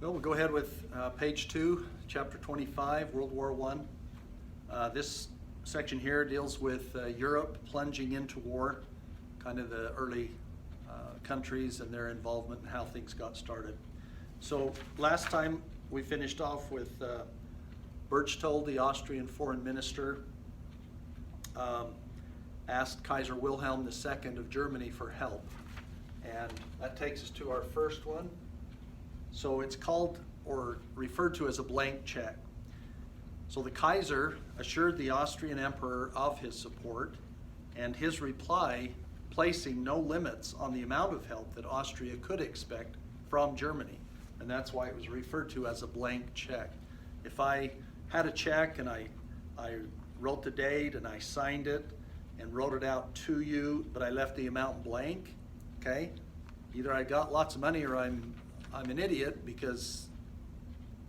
Well, we'll go ahead with page 2, chapter 25, World War I. This section here deals with Europe plunging into war, kind of the early countries and their involvement and how things got started. So last time we finished off with Berchtold, the Austrian foreign minister, asked Kaiser Wilhelm II of Germany for help. And that takes us to our first one. So it's called or referred to as a blank check. So the Kaiser assured the Austrian emperor of his support, and his reply placing no limits on the amount of help that Austria could expect from Germany. And that's why it was referred to as a blank check. If I had a check and I wrote the date and I signed it and wrote it out to you, but I left the amount blank, okay? Either I got lots of money or I'm an idiot, because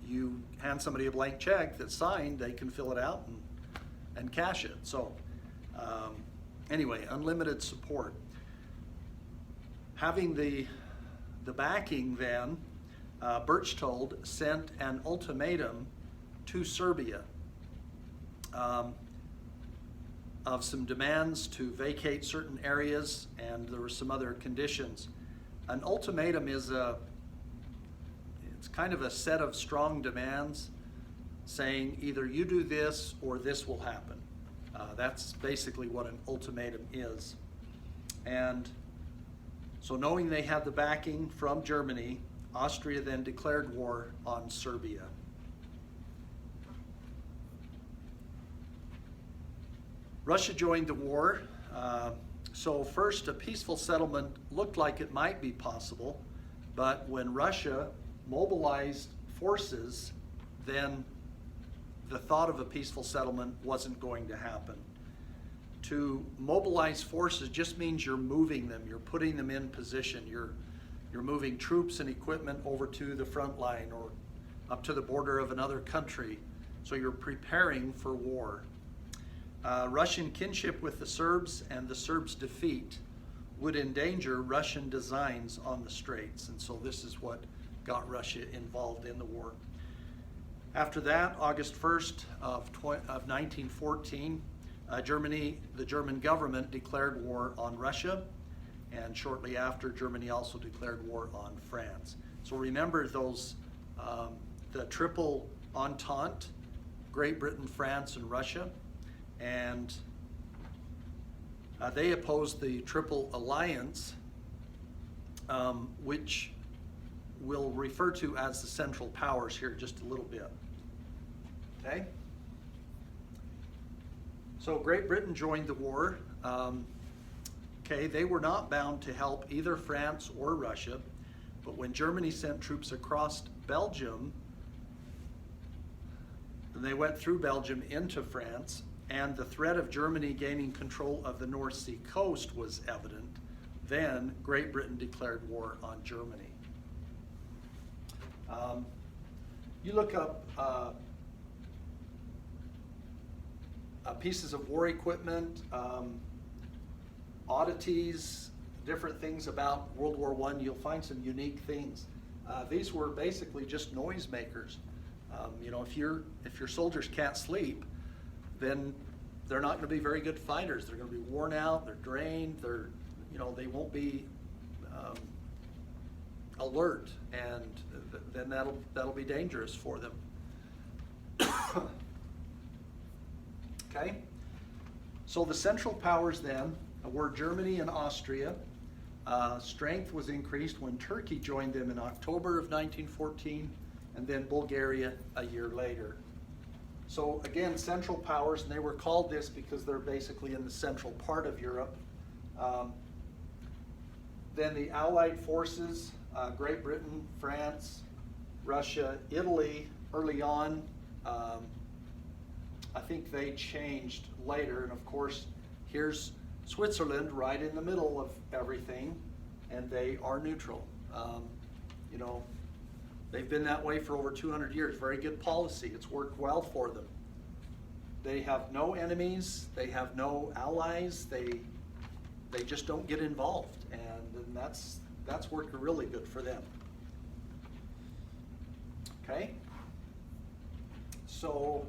you hand somebody a blank check that's signed, they can fill it out and cash it. So anyway, unlimited support. Having the backing then, Berchtold sent an ultimatum to Serbia of some demands to vacate certain areas, and there were some other conditions. An ultimatum is it's kind of a set of strong demands saying either you do this or this will happen. That's basically what an ultimatum is. And so knowing they had the backing from Germany, Austria then declared war on Serbia. Russia joined the war. So first, a peaceful settlement looked like it might be possible, but when Russia mobilized forces, then the thought of a peaceful settlement wasn't going to happen. To mobilize forces just means you're moving them, you're putting them in position, you're moving troops and equipment over to the front line or up to the border of another country. So you're preparing for war. Russian kinship with the Serbs and the Serbs' defeat would endanger Russian designs on the Straits, and so this is what got Russia involved in the war. After that, August 1st of 1914, the German government declared war on Russia, and shortly after, Germany also declared war on France. So remember those, the triple entente, Great Britain, France, and Russia, and they opposed the Triple Alliance, which we'll refer to as the Central Powers here just a little bit. Okay? So Great Britain joined the war. Okay, they were not bound to help either France or Russia, but when Germany sent troops across Belgium, and they went through Belgium into France, and the threat of Germany gaining control of the North Sea coast was evident, then Great Britain declared war on Germany. You look up pieces of war equipment, oddities, different things about World War I, you'll find some unique things. These were basically just noisemakers. You know, if your soldiers can't sleep, then they're not going to be very good fighters. They're going to be worn out, they're drained, they won't be alert, and then that'll be dangerous for them. Okay, so the Central Powers then were Germany and Austria. Strength was increased when Turkey joined them in October of 1914, and then Bulgaria a year later. So again, Central Powers, and they were called this because they're basically in the central part of Europe. Then the Allied forces, Great Britain, France, Russia, Italy, early on. I think they changed later, and of course, here's Switzerland right in the middle of everything, and they are neutral. They've been that way for over 200 years. Very good policy. It's worked well for them. They have no enemies. They have no allies. They just don't get involved, and that's worked really good for them. Okay? So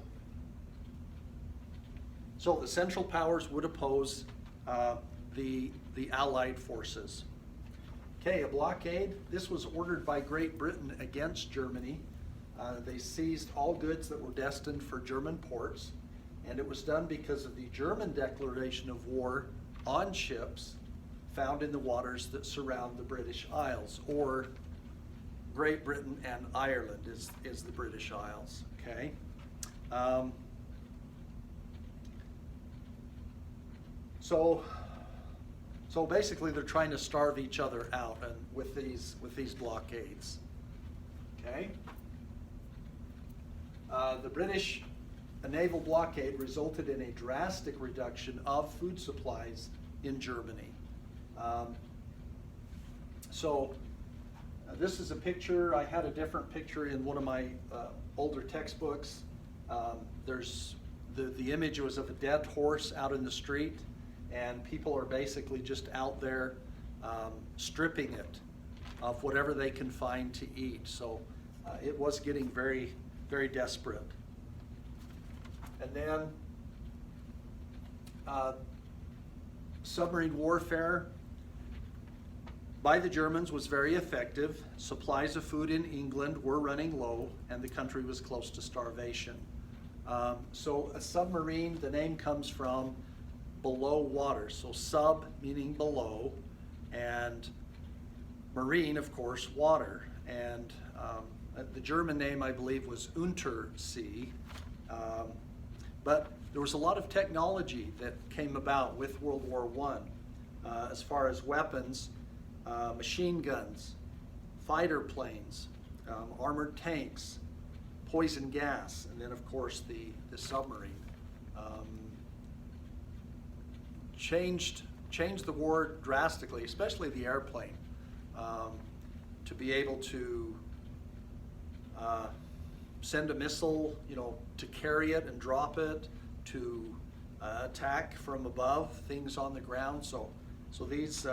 the Central Powers would oppose the Allied forces. Okay, a blockade. This was ordered by Great Britain against Germany. They seized all goods that were destined for German ports, and it was done because of the German declaration of war on ships found in the waters that surround the British Isles, or Great Britain and Ireland is the British Isles. Okay. So basically, they're trying to starve each other out, and with these blockades. Okay. The British naval blockade resulted in a drastic reduction of food supplies in Germany. This is a picture. I had a different picture in one of my older textbooks. There's the image was of a dead horse out in the street, and people are basically just out there stripping it of whatever they can find to eat. So it was getting very, very desperate. And then submarine warfare by the Germans was very effective. Supplies of food in England were running low, and the country was close to starvation. So a submarine, the name comes from below water. So sub meaning below, and marine, of course, water. And the German name, I believe, was Untersee. But there was a lot of technology that came about with World War I, as far as weapons, machine guns, fighter planes, armored tanks, poison gas, and then of course the submarine. Changed the war drastically, especially the airplane, to be able to send a missile, to carry it and drop it, to attack from above things on the ground. So these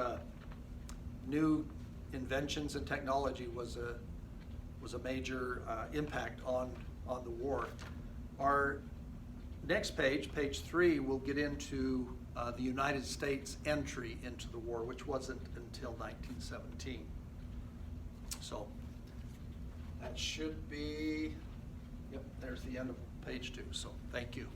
new inventions and technology was a major impact on the war. Our next page, page 3, will get into the United States entry into the war, which wasn't until 1917. So that should be, yep, there's the end of page 2. So thank you.